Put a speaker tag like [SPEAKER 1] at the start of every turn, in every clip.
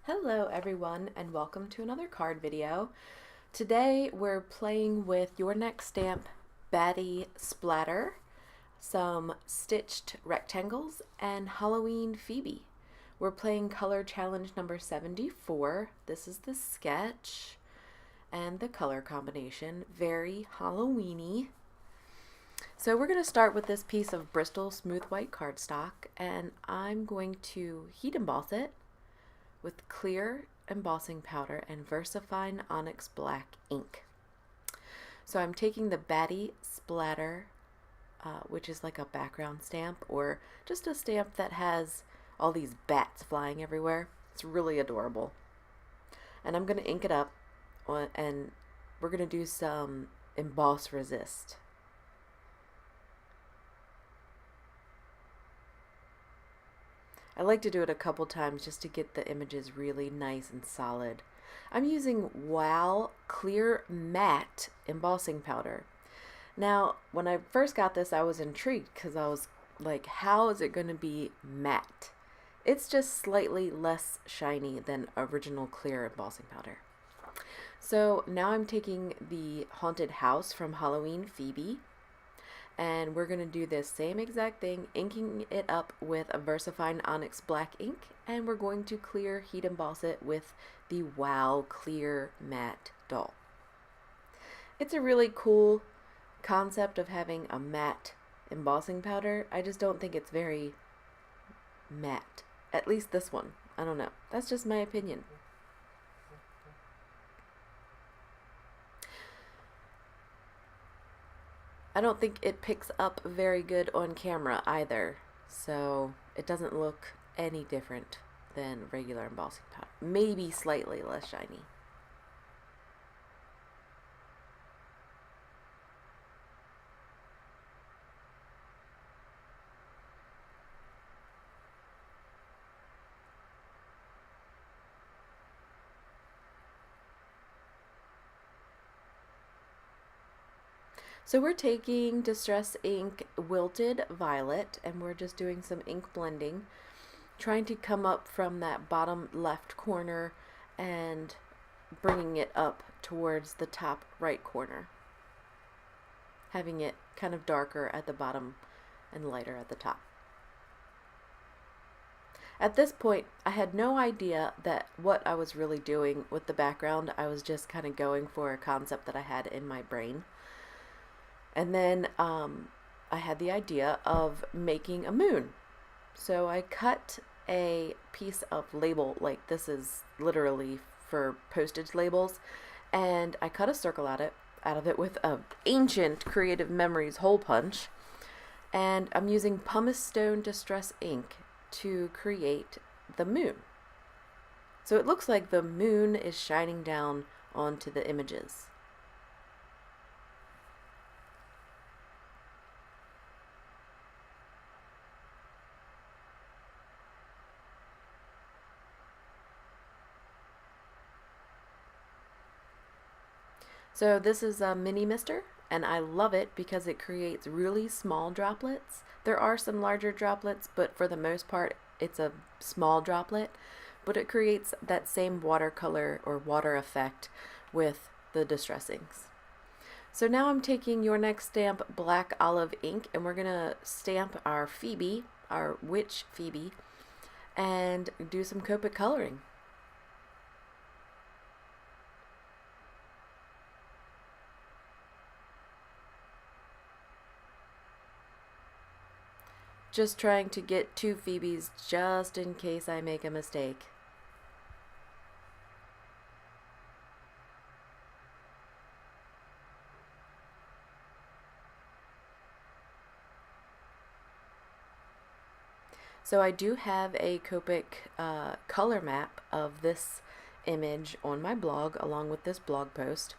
[SPEAKER 1] Hello everyone and welcome to another card video. Today we're playing with Your Next Stamp Batty Splatter, some stitched rectangles, and Halloween Phoebe. We're playing color challenge number 74. This is the sketch and the color combination, very Halloweeny. So we're going to start with this piece of Bristol smooth white cardstock, and I'm going to heat emboss it with clear embossing powder and VersaFine Onyx black ink. So I'm taking the Batty Splatter, which is like a background stamp or just a stamp that has all these bats flying everywhere. It's really adorable. And I'm going to ink it up and we're going to do some emboss resist. I like to do it a couple times just to get the images really nice and solid. I'm using Wow Clear Matte embossing powder. Now, when I first got this, I was intrigued because I was like, how is it going to be matte? It's just slightly less shiny than original clear embossing powder. So now I'm taking the Haunted House from Halloween Phoebe, and we're going to do this same exact thing, inking it up with a VersaFine Onyx black ink, and we're going to clear heat emboss it with the Wow Clear Matte Doll. It's a really cool concept of having a matte embossing powder. I just don't think it's very matte. At least this one. I don't know. That's just my opinion. I don't think it picks up very good on camera either, so it doesn't look any different than regular embossing powder. Maybe slightly less shiny. So we're taking Distress Ink Wilted Violet, and we're just doing some ink blending, trying to come up from that bottom left corner and bringing it up towards the top right corner, having it kind of darker at the bottom and lighter at the top. At this point, I had no idea that what I was really doing with the background. I was just kind of going for a concept that I had in my brain. And then I had the idea of making a moon. So I cut a piece of label, like this is literally for postage labels, and I cut a circle out of it with a ancient Creative Memories hole punch, and I'm using Pumice Stone Distress ink to create the moon. So it looks like the moon is shining down onto the images. So this is a mini mister, and I love it because it creates really small droplets. There are some larger droplets, but for the most part it's a small droplet, but it creates that same watercolor or water effect with the distress inks. So now I'm taking Your Next Stamp Black Olive ink, and we're gonna stamp our Phoebe, our witch Phoebe, and do some Copic coloring. Just trying to get 2 Phoebes just in case I make a mistake. So I do have a Copic color map of this image on my blog along with this blog post,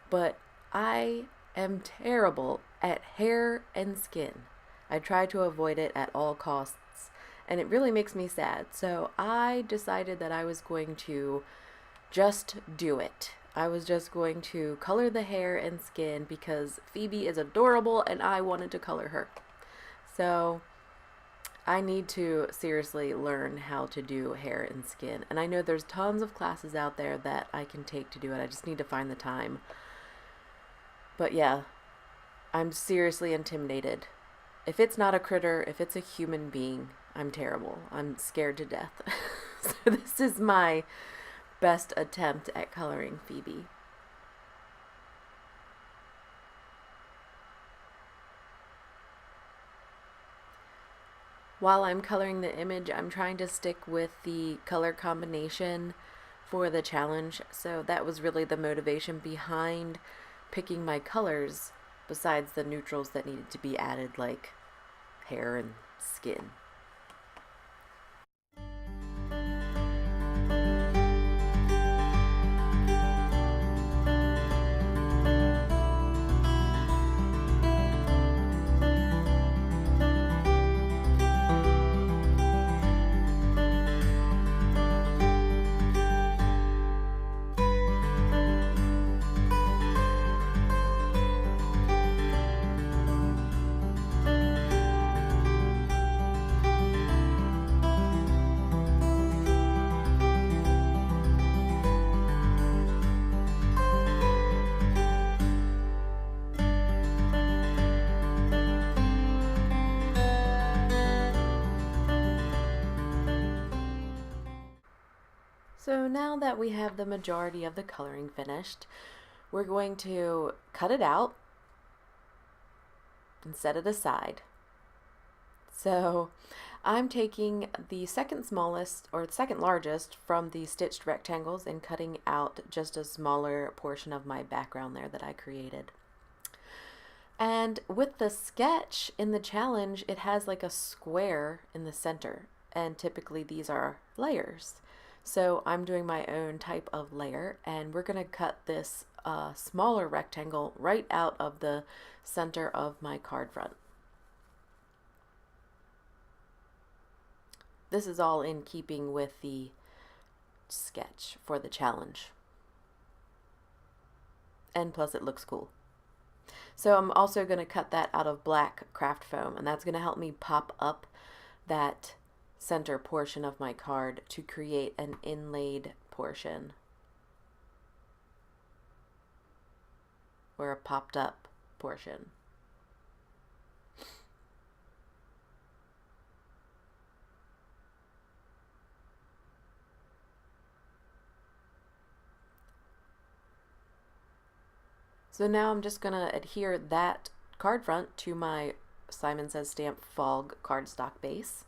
[SPEAKER 1] but I am terrible at hair and skin. I try to avoid it at all costs, and it really makes me sad. So I decided that I was going to just do it. I was just going to color the hair and skin because Phoebe is adorable and I wanted to color her. So I need to seriously learn how to do hair and skin. And I know there's tons of classes out there that I can take to do it. I just need to find the time. But yeah, I'm seriously intimidated. If it's not a critter, if it's a human being, I'm terrible. I'm scared to death. So this is my best attempt at coloring Phoebe. While I'm coloring the image, I'm trying to stick with the color combination for the challenge. So that was really the motivation behind picking my colors, besides the neutrals that needed to be added, like hair and skin. So now that we have the majority of the coloring finished, we're going to cut it out and set it aside. So I'm taking the second smallest or second largest from the stitched rectangles and cutting out just a smaller portion of my background there that I created. And with the sketch in the challenge, it has like a square in the center, and typically these are layers. So I'm doing my own type of layer, and we're going to cut this smaller rectangle right out of the center of my card front. This is all in keeping with the sketch for the challenge. And plus it looks cool. So I'm also going to cut that out of black craft foam, and that's going to help me pop up that center portion of my card to create an inlaid portion, or a popped up portion. So now I'm just going to adhere that card front to my Simon Says Stamp Fog cardstock base.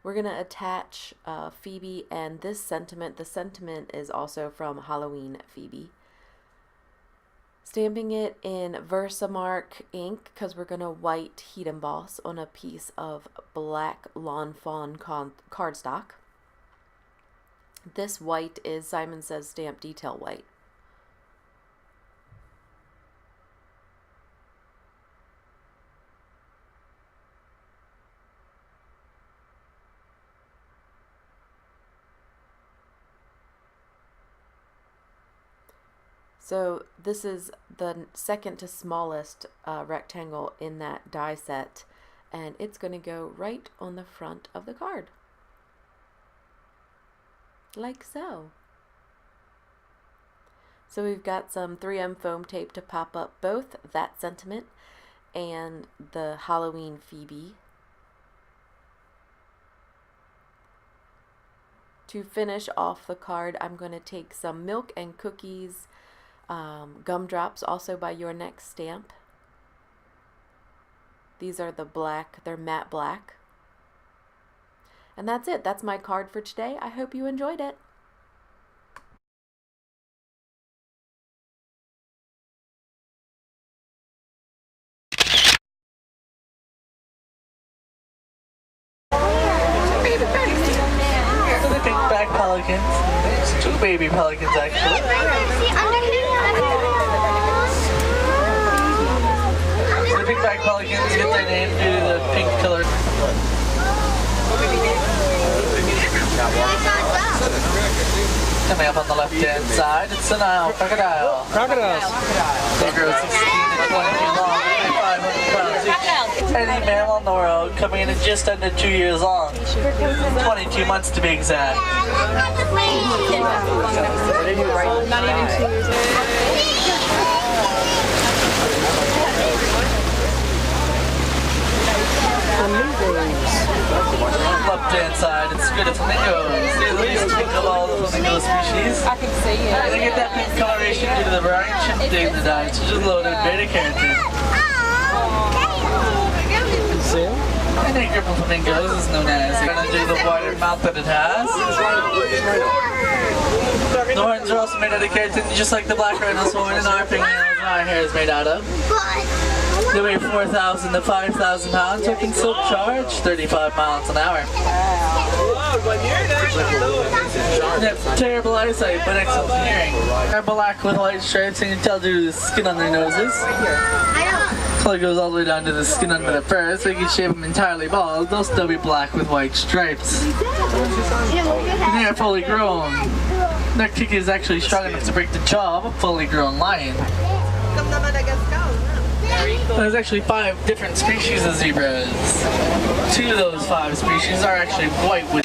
[SPEAKER 1] We're going to attach Phoebe and this sentiment. The sentiment is also from Halloween Phoebe. Stamping it in VersaMark ink because we're going to white heat emboss on a piece of black Lawn Fawn cardstock. This white is Simon Says Stamp Detail White. So this is the second to smallest rectangle in that die set, and it's going to go right on the front of the card. Like so. So we've got some 3M foam tape to pop up both that sentiment and the Halloween Phoebe. To finish off the card, I'm going to take some Milk and Cookies Gumdrops, also by Your Next Stamp. These are the black, they're matte black. And that's it. That's my card for today. I hope you enjoyed it.
[SPEAKER 2] So the pink back pelicans. It's 2 baby pelicans actually. So the pink back pelicans get their name due to the pink color. Coming up on the left hand side, it's an Nile crocodile.
[SPEAKER 3] Crocodiles.
[SPEAKER 2] They grow 16 20 feet long, and 500 pounds each. Any mammal in the world coming in at just under 2 years long. 22 months to be exact.
[SPEAKER 3] Not even 2 years old.
[SPEAKER 2] Left hand side, it's good at flamingos. See at least think of all the flamingo species.
[SPEAKER 3] I can see it.
[SPEAKER 2] They get that pink coloration due to the variety of days of the diet, which is loaded beta carotene. And a group of flamingos is known as due to the wider mouth that it has. The horns are also made out of keratin, just like the black rhino's horn and our fingernails and our hair is made out of. They weigh 4,000 to 5,000 pounds, so can still charge 35 miles an hour. They have terrible eyesight, but excellent hearing. They're black with white stripes, and you can tell due to the skin on their noses. Color goes all the way down to the skin under the fur, so you can shave them entirely bald. They'll still be black with white stripes. And they are fully grown. Their kick is actually strong enough to break the jaw of a fully grown lion. There's actually 5 different species of zebras. 2 of those 5 species are actually white with